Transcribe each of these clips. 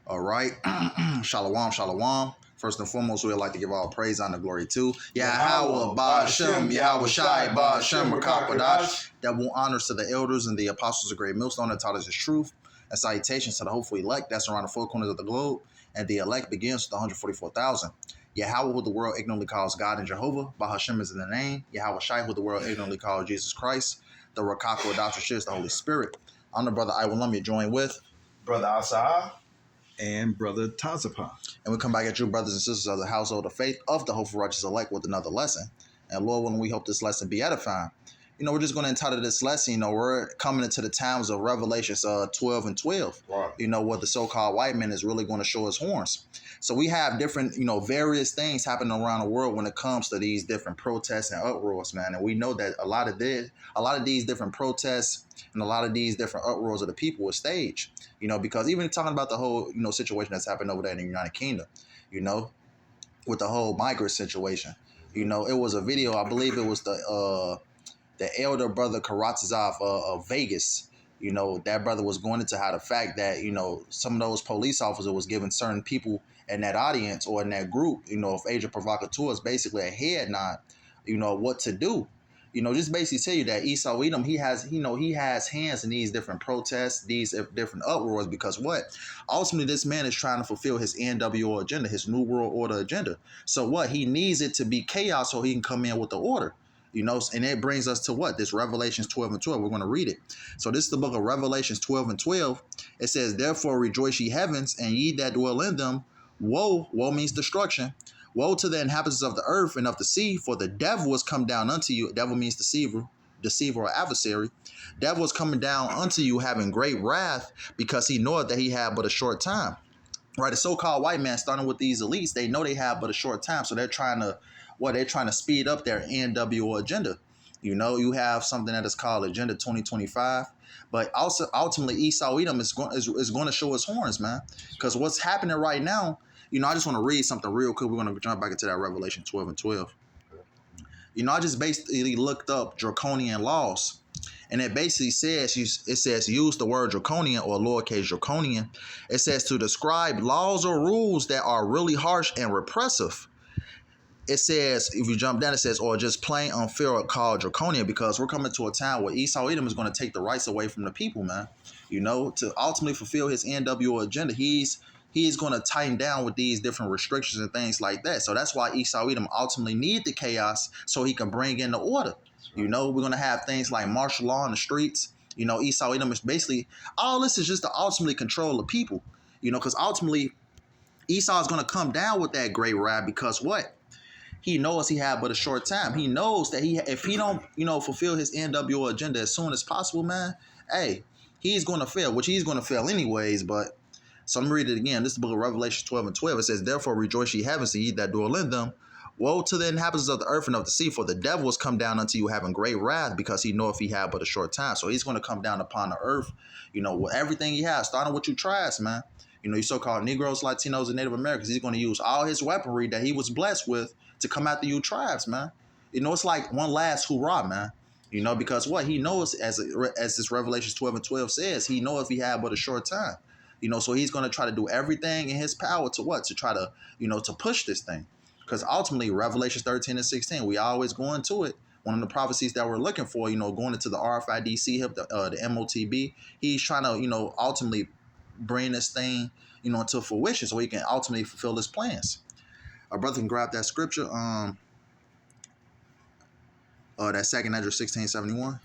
All right. Shalom, shalom. First and foremost, we'd like to give all praise, honor, glory to YAHAWAH, BAHASHAM, YAHAWASHI, BAHASHAM, RAKAKWADASH. Double honors to the elders and the apostles of great millstone that taught us his truth. And salutations to the hopeful elect that's around the four corners of the globe. And the elect begins with the 144,000. YAHAWAH, who the world ignorantly calls God and Jehovah. BAHASHAM is in the name. YAHAWASHI, who the world ignorantly calls Jesus Christ. The RAKAKWADASH is the Holy Spirit. I'm the brother Iwalum, joined with Brother Asa and Brother Tazapa. And we come back at you, brothers and sisters of the household of faith of the hopeful righteous elect, with another lesson. And Lord willing, we hope this lesson be edifying. We're just going to entitle this lesson, we're coming into the times of Revelations 12 and 12, right. Where the so-called white man is really going to show his horns. So we have different, various things happening around the world when it comes to these different protests and uproars, man. And we know that a lot of these different protests and a lot of these different uproars of the people were staged, because even talking about the whole, situation that's happened over there in the United Kingdom, with the whole migrant situation, it was a video, I believe it was the elder brother Karatazov of Vegas. That brother was going into how the fact that, some of those police officers was giving certain people in that audience or in that group, of agent provocateurs, basically a head nod, what to do. Just basically tell you that Esau Edom, he has hands in these different protests, these different uproars, because what? Ultimately, this man is trying to fulfill his NWO agenda, his New World Order agenda. So what? He needs it to be chaos so he can come in with the order. And it brings us to what? This Revelations 12 and 12. We're going to read it. So this is the book of Revelations 12 and 12. It says, "Therefore rejoice ye heavens, and ye that dwell in them. Woe means destruction. Woe to the inhabitants of the earth and of the sea, for the devil is come down unto you." Devil means deceiver or adversary. Devil is coming down unto you, having great wrath, because he knoweth that he had but a short time. Right, the so-called white man, starting with these elites, they know they have but a short time, so they're trying to speed up their NWO agenda. You have something that is called Agenda 2025, but also ultimately Esau Edom is going to show his horns, man. Because what's happening right now, I just want to read something real quick. We're going to jump back into that Revelation 12 and 12. I just basically looked up draconian laws. And it basically says, use the word draconian or lowercase draconian. It says to describe laws or rules that are really harsh and repressive. It says, if you jump down, it says, or just plain unfair or called draconian, because we're coming to a time where Esau Edom is going to take the rights away from the people, man. To ultimately fulfill his NWO agenda, he's going to tighten down with these different restrictions and things like that. So that's why Esau Edom ultimately need the chaos so he can bring in the order. We're going to have things like martial law in the streets. Esau Edom is basically, all this is just to ultimately control the people, because ultimately Esau is going to come down with that great wrath, because what? He knows he had but a short time. He knows that if he don't, fulfill his NWO agenda as soon as possible, man, hey, he's going to fail, which he's going to fail anyways. But so I'm going to read it again. This is the book of Revelation 12 and 12. It says, "Therefore rejoice ye heavens, and ye that dwell in them. Woe to the inhabitants of the earth and of the sea, for the devil is come down unto you having great wrath, because he knoweth he had but a short time." So he's going to come down upon the earth, with everything he has, starting with you tribes, man. You so-called Negroes, Latinos, and Native Americans. He's going to use all his weaponry that he was blessed with to come after you tribes, man. It's like one last hoorah, man. Because what? He knows, as this Revelations 12 and 12 says, he knows if he had but a short time. So he's going to try to do everything in his power to what? To try to, to push this thing. Because ultimately, Revelations 13 and 16, we always go into it. One of the prophecies that we're looking for, going into the RFID hip, the MOTB, he's trying to, ultimately bring this thing, into fruition so he can ultimately fulfill his plans. Our brother can grab that scripture, that 2 Ezra 16:71.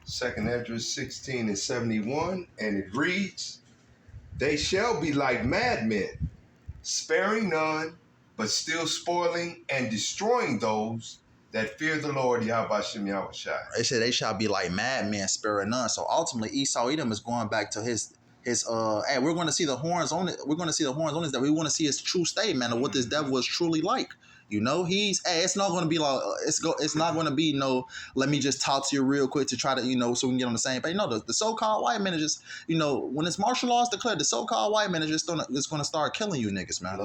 2 Ezra 16 and 71, and it reads, "They shall be like madmen, sparing none, but still spoiling and destroying those that fear the Lord YAHAWASHI YAHAWASHI." They said they shall be like madmen, sparing none. So ultimately, Esau Edom is going back to his hey, we're going to see the horns on it. We're going to see the horns on it, that we want to see his true statement of what this devil is truly like. It's not going to be like, it's not going to be let me just talk to you real quick to try to, so we can get on the same page. No, the so-called white man is just, when it's martial law is declared, the so-called white man is just going to start killing you niggas, man.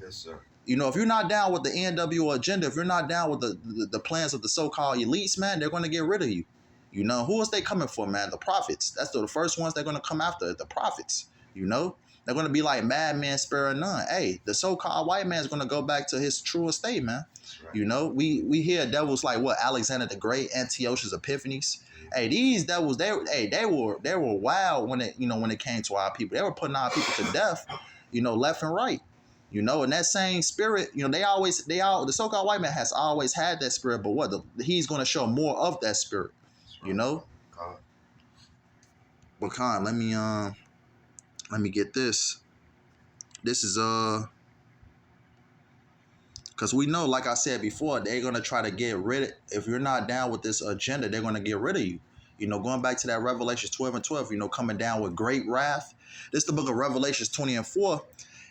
Yes, sir. If you're not down with the NWO agenda, if you're not down with the plans of the so-called elites, man, they're going to get rid of you. Who is they coming for, man? The prophets. That's the first ones they're going to come after, the prophets. You know, they're going to be like madmen sparing none. Hey, the so-called white man is going to go back to his truest state, man. Right. You know, we hear devils like what Alexander the Great, Antiochus Epiphanes. Hey, these devils, they were wild when it came to our people. They were putting our people to death, left and right. And that same spirit, the so-called white man has always had that spirit, but he's going to show more of that spirit, But Khan, let me get this. This is because we know, like I said before, they're gonna try to get rid of. If you're not down with this agenda, they're gonna get rid of you. Going back to that Revelations 12:12, coming down with great wrath. This is the book of Revelations 20:4.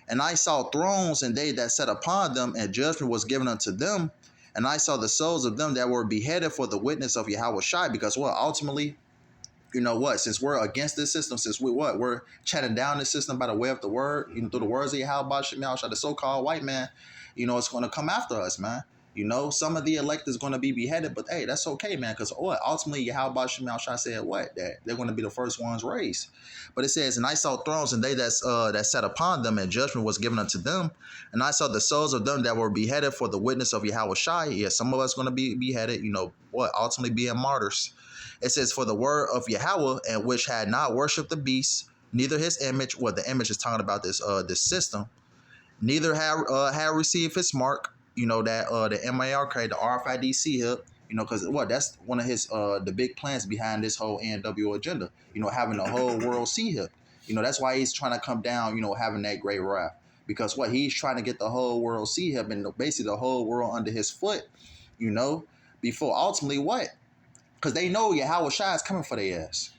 And I saw thrones, and they that sat upon them, and judgment was given unto them. And I saw the souls of them that were beheaded for the witness of YAHAWASHI, because ultimately, since we're against this system, since we're chatting down this system by the way of the word, through the words of YAHAWASHI, the so-called white man, it's going to come after us, man. Some of the elect is going to be beheaded, but hey, that's okay, man, because ultimately YAHAWASHI said that they're going to be the first ones raised. But it says, and I saw thrones, and they that sat upon them, and judgment was given unto them. And I saw the souls of them that were beheaded for the witness of YAHAWASHI. Yeah, some of us going to be beheaded, ultimately being martyrs. It says, for the word of Yahweh, and which had not worshipped the beast, neither his image, the image is talking about this system, neither had received his mark, the MARK, the RFID CHIP, because that's one of his the big plans behind this whole NWO agenda, having the whole world CHIP. That's why he's trying to come down, having that great wrath, because he's trying to get the whole world CHIP and basically the whole world under his foot, before ultimately because they know YAHAWASHI is coming for their ass,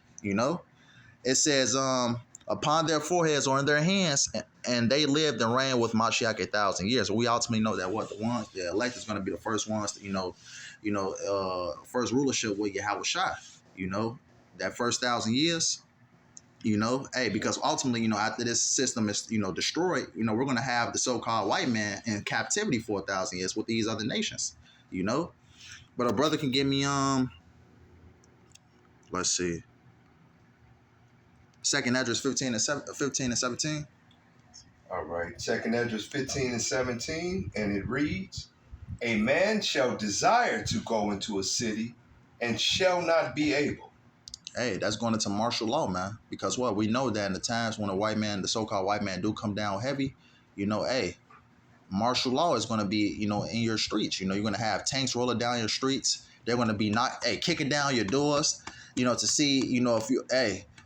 It says, upon their foreheads or in their hands, and they lived and reigned with Mashiach 1,000 years. We ultimately know that the elect is going to be the first ones, first rulership with YAHAWASHI, that first 1,000 years, because ultimately, after this system is, destroyed, we're going to have the so-called white man in captivity for 1,000 years with these other nations, But a brother can give me, let's see. Second Esdras 15 and 17. All right. Second Esdras 15 and 17, and it reads, a man shall desire to go into a city and shall not be able. Hey, that's going into martial law, man. Because we know that in the times when the so-called white man do come down heavy, martial law is going to be, in your streets. You're going to have tanks rolling down your streets. They're going to be kicking down your doors, to see,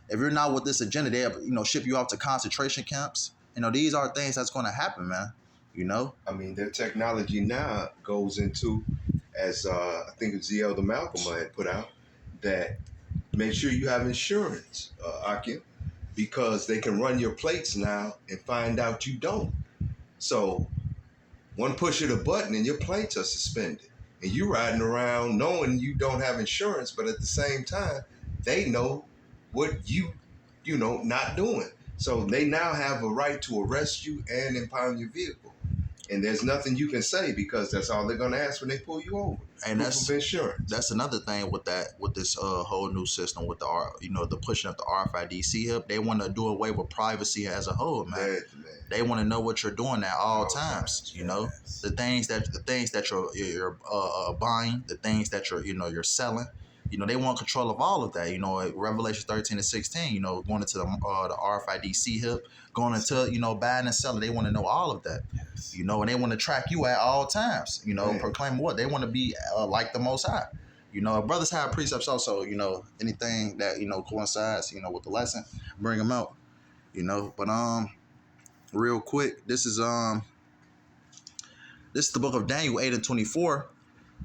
if you're not with this agenda, they'll, ship you off to concentration camps. These are things that's going to happen, man. I mean, their technology now goes into, as I think it's the Elder Malcolm had put out, that make sure you have insurance, Akim, because they can run your plates now and find out you don't. So one push of the button and your plates are suspended. And you riding around knowing you don't have insurance, but at the same time, they know what not doing. So they now have a right to arrest you and impound your vehicle. And there's nothing you can say because that's all they're going to ask when they pull you over. And proof of insurance. That's another thing with this whole new system with the pushing of the RFID CHIP. They want to do away with privacy as a whole, man. They want to know what you're doing at all times. The things that you're buying, the things that you're selling. They want control of all of that. Revelation 13 and 16. Going into the RFID CHIP, going into buying and selling. They want to know all of that. And they want to track you at all times. Proclaim what they want to be like the Most High. Brothers have precepts also. Anything that coincides with the lesson, bring them out. But real quick, this is the book of Daniel 8 and 24,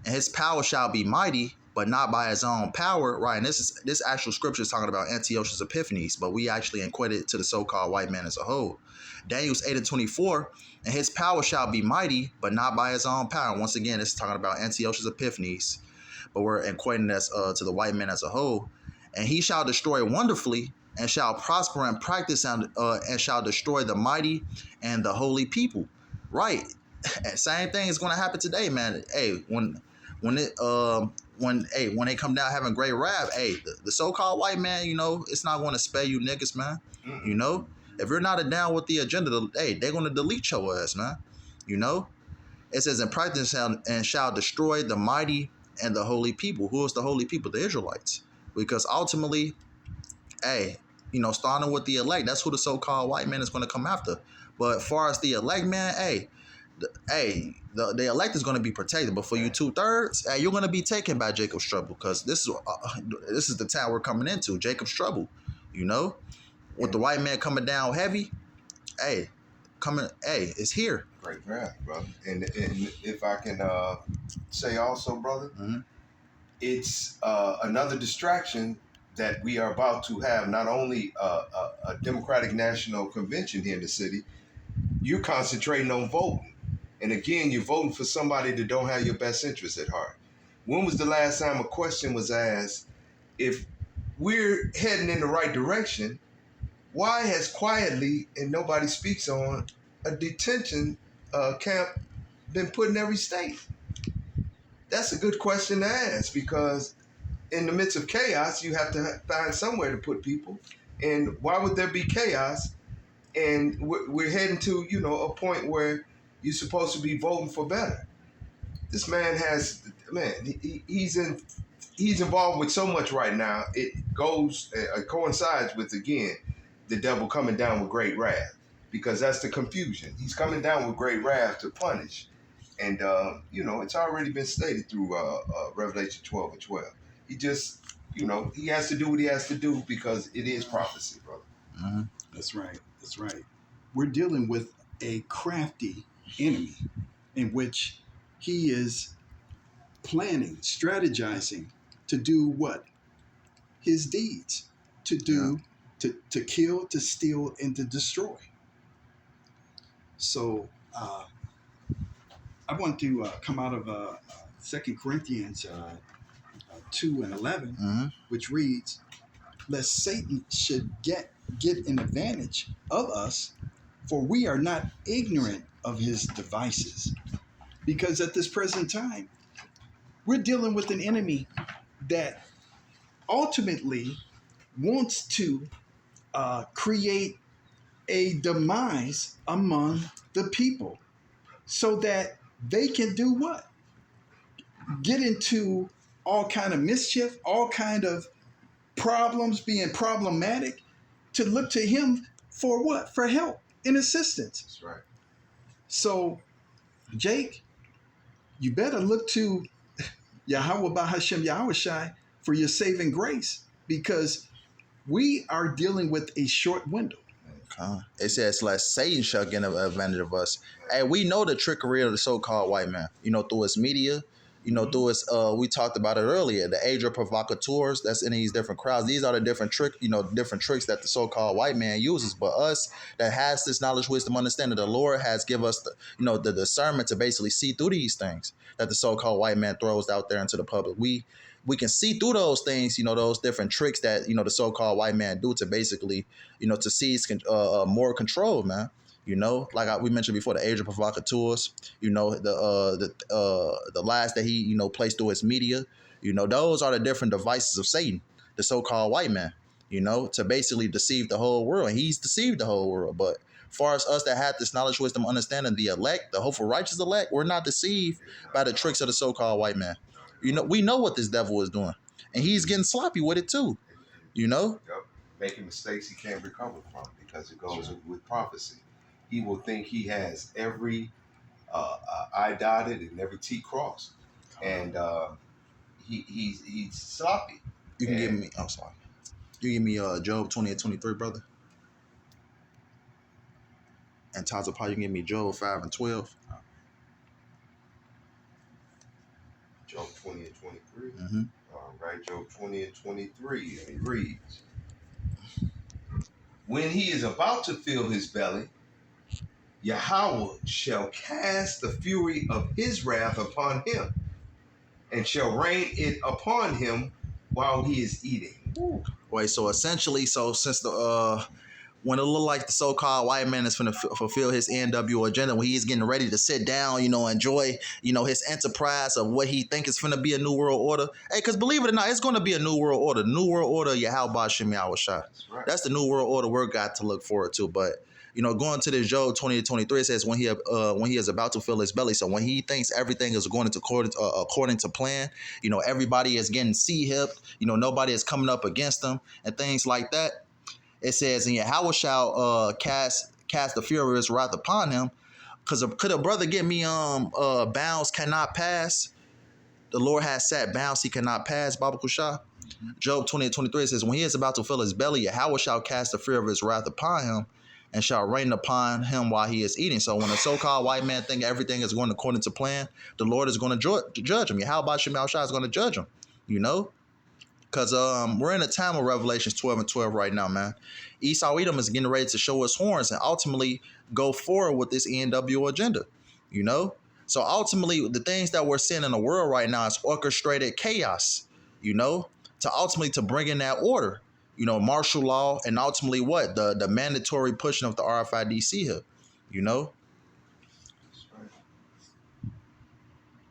and his power shall be mighty, but not by his own power, right? And this actual scripture is talking about Antiochus Epiphanes, but we actually equate it to the so-called white man as a whole. Daniel's 8 and 24, and his power shall be mighty, but not by his own power. Once again, it's talking about Antiochus Epiphanes, but we're equating this to the white man as a whole. And he shall destroy wonderfully, and shall prosper and practice, and shall destroy the mighty and the holy people. Right. Same thing is going to happen today, man. Hey, when they come down having great wrath, the so-called white man, it's not going to spare you niggas, man. If you're not down with the agenda, hey, they're going to delete your ass, man. You know? It says, in practice and shall destroy the mighty and the holy people. Who is the holy people? The Israelites. Because ultimately, hey, starting with the elect, that's who the so-called white man is going to come after. But as far as the elect, man, the elect is going to be protected. But for you 2/3, hey, you're going to be taken by Jacob's trouble, because this is the town we're coming into, Jacob's trouble. With the white man coming down heavy, it's here. Great wrath, brother. And if I can say also, brother, it's another distraction that we are about to have. Not only a Democratic National Convention here in the city, you're concentrating on voting. And again, you're voting for somebody that don't have your best interests at heart. When was the last time a question was asked, if we're heading in the right direction, why has quietly, and nobody speaks on, a detention camp been put in every state? That's a good question to ask, because in the midst of chaos, you have to find somewhere to put people. And why would there be chaos? And we're heading to, a point where you're supposed to be voting for better. This man he's involved with so much right now. It coincides with, again, the devil coming down with great wrath, because that's the confusion. He's coming down with great wrath to punish. And, it's already been stated through Revelation 12:12. He just, he has to do what he has to do, because it is prophecy, brother. Mm-hmm. That's right. That's right. We're dealing with a crafty enemy in which he is planning, strategizing to do what? His deeds. To do, to kill, to steal, and to destroy. So I want to come out of 2 Corinthians 2:11, which reads, lest Satan should get an advantage of us, for we are not ignorant of his devices. Because at this present time, we're dealing with an enemy that ultimately wants to create a demise among the people, so that they can do what? Get into all kind of mischief, all kind of problems, being problematic, to look to him for what? For help and assistance. That's right. So, Jake, you better look to YAHAWAH, BAHASHAM, YAHAWASHI for your saving grace, because we are dealing with a short window. It says, lest Satan shall get an advantage of us. And we know the trickery of the so-called white man, through his media, through his, we talked about it earlier, the age of provocateurs that's in these different crowds. These are the different different tricks that the so-called white man uses. But us that has this knowledge, wisdom, understanding, the Lord has give us the discernment to basically see through these things that the so-called white man throws out there into the public. We can see through those things, those different tricks that, the so-called white man do to basically, to seize more control, man. Like we mentioned before, the age of provocateurs, the lies that he, placed through his media, those are the different devices of Satan, the so-called white man, to basically deceive the whole world. And he's deceived the whole world. But as far as us that had this knowledge, wisdom, understanding, the elect, the hopeful righteous elect, we're not deceived by the tricks of the so-called white man. We know what this devil is doing, and he's getting sloppy with it too. Yep. Making mistakes he can't recover from, because it goes with prophecy. He will think he has every I dotted and every T crossed, and he's sloppy. You can give me. I'm sorry. You give me Job 20:23, brother. And Tazapah, you can give me Job 5:12. Job 20:23. All right, Job 20:23, and it reads, when he is about to fill his belly, Yahawah shall cast the fury of his wrath upon him, and shall rain it upon him while he is eating. Wait, so essentially, since the when it look like the so-called white man is going to fulfill his NWO agenda, when he's getting ready to sit down, enjoy, his enterprise of what he think is going to be a new world order. Hey, because believe it or not, it's going to be a new world order. New world order, YAHAWASHI, YAHAWASHI. That's right. That's the new world order we're got to look forward to. But going to this Job 20-23, it says when he is about to fill his belly. So when he thinks everything is going according to plan, everybody is getting hip. Nobody is coming up against them and things like that. It says, and Yahweh shall cast the fear of his wrath upon him. Because could a brother get me bounds cannot pass? The Lord has set bounds he cannot pass, Baba Kusha. Job 20-23 says, when he is about to fill his belly, Yahweh shall cast the fear of his wrath upon him and shall rain upon him while he is eating. So when a so-called white man think everything is going according to plan, the Lord is going to judge him. Yahweh Shema is going to judge him, Because we're in a time of Revelations 12:12 right now, man. Esau Edom is getting ready to show his horns and ultimately go forward with this NWO agenda, So ultimately, the things that we're seeing in the world right now is orchestrated chaos, to ultimately to bring in that order, martial law, and ultimately what? The mandatory pushing of the RFIDC here, That's right.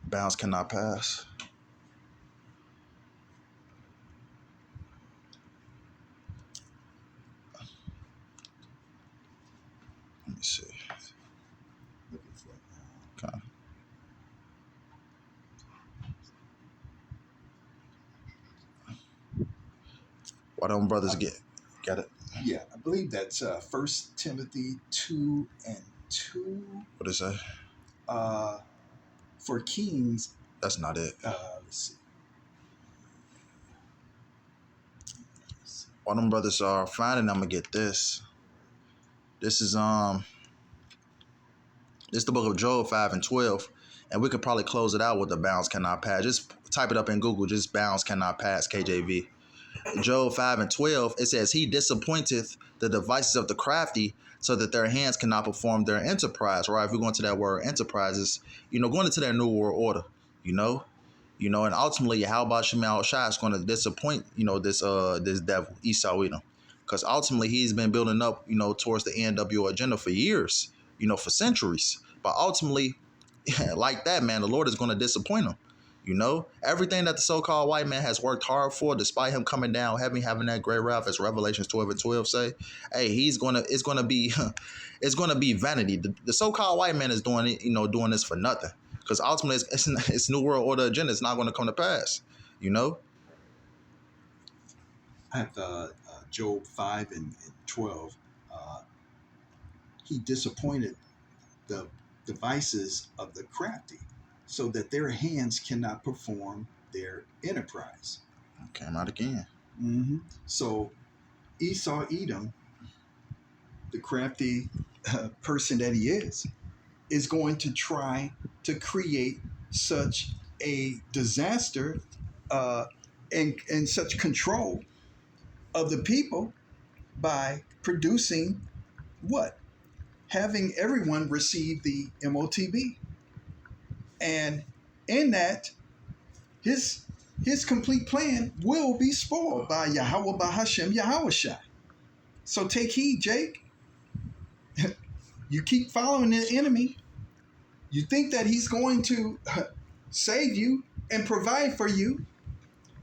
Bounds cannot pass. Let me see. Looking for it now. Okay. Why don't brothers get it? Yeah, I believe that's 1 Timothy 2:2. What is that? For kings, That's not it. let's see. While them brothers are finding, I'm gonna get this. This is this is the book of Job 5:12, and we could probably close it out with the bounds cannot pass. Just type it up in Google. Just bounds cannot pass. KJV. Job 5:12. It says, "He disappointeth the devices of the crafty, so that their hands cannot perform their enterprise." Right? If we go into that word enterprises, going into that new world order, and ultimately, how about Shemal Shai is going to disappoint, this devil Esau Edom, because ultimately he's been building up, towards the NWO agenda for years, for centuries. But ultimately, like that, man, the Lord is going to disappoint him. Everything that the so-called white man has worked hard for, despite him coming down, having that great wrath, as Revelations 12:12 say, hey, it's gonna be vanity. The so-called white man is doing it, doing this for nothing. Because ultimately, it's New World Order agenda. It's not going to come to pass, I have Job 5:12. He disappointed the devices of the crafty, so that their hands cannot perform their enterprise. Came out again. Mm-hmm. So Esau Edom, the crafty person that he is going to try to create such a disaster and such control of the people by producing what? Having everyone receive the MOTB. And in that, his complete plan will be spoiled by Yahawah BAHASHAM YAHAWASHI. So take heed, Jake. You keep following the enemy. You think that he's going to save you and provide for you.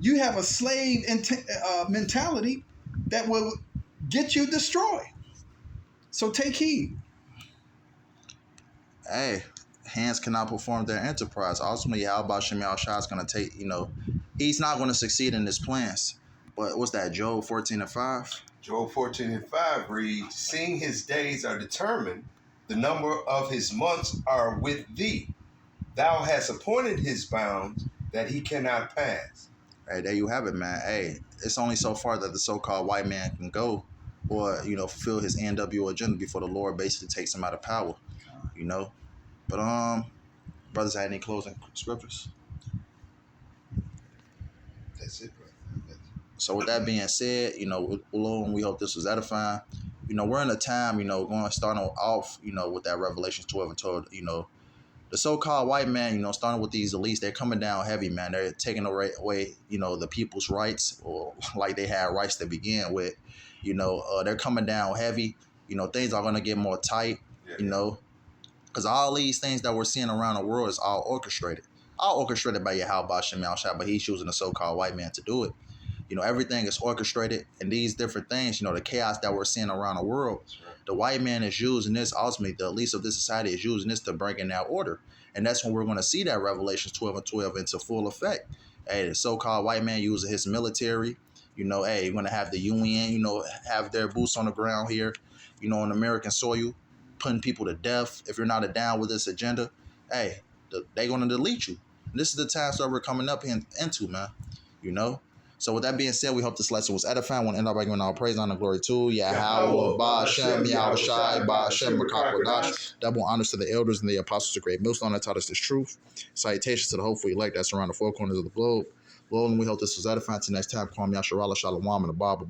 You have a slave mentality that will get you destroyed. So take heed. Hey, hands cannot perform their enterprise. Ultimately, how about Shemal Shah is going to take, he's not going to succeed in his plans. But what's that, Job 14:5? Job 14:5 reads, "Seeing his days are determined, the number of his months are with thee. Thou hast appointed his bounds that he cannot pass." Hey, there you have it, man. Hey, it's only so far that the so-called white man can go or, fulfill his NWO agenda before the Lord basically takes him out of power, But, brothers, had any closing scriptures? That's it, brother. So with that being said, Lord, we hope this was edifying. We're in a time, starting off, with that Revelations 12:12, the so-called white man, starting with these elites, they're coming down heavy, man. They're taking away, the people's rights, or like they had rights to begin with. They're coming down heavy. Things are going to get more tight. Because all these things that we're seeing around the world is all orchestrated by YAHAWASHI, but he's using the so-called white man to do it. Everything is orchestrated, and these different things, the chaos that we're seeing around the world, the white man is using this, ultimately, the elites of this society is using this to bring in that order. And that's when we're going to see that Revelations 12:12 into full effect. Hey, the so-called white man using his military, hey, you're going to have the UN, have their boots on the ground here, on American soil, putting people to death. If you're not down with this agenda, hey, they're going to delete you. And this is the time that we're coming up into, man, So with that being said, we hope this lesson was edifying. I want to end up by giving all praise, honor, glory to YAHAWAH, BAHASHAM, YAHAWASHI, BAHASHAM, Makakwadash. Double honors to the elders and the apostles of great millstone that taught us this truth. Salutations to the hopeful elect that's around the four corners of the globe. Lord, and we hope this was edifying. Till next time, call me Yasharala Shalom and the Bible.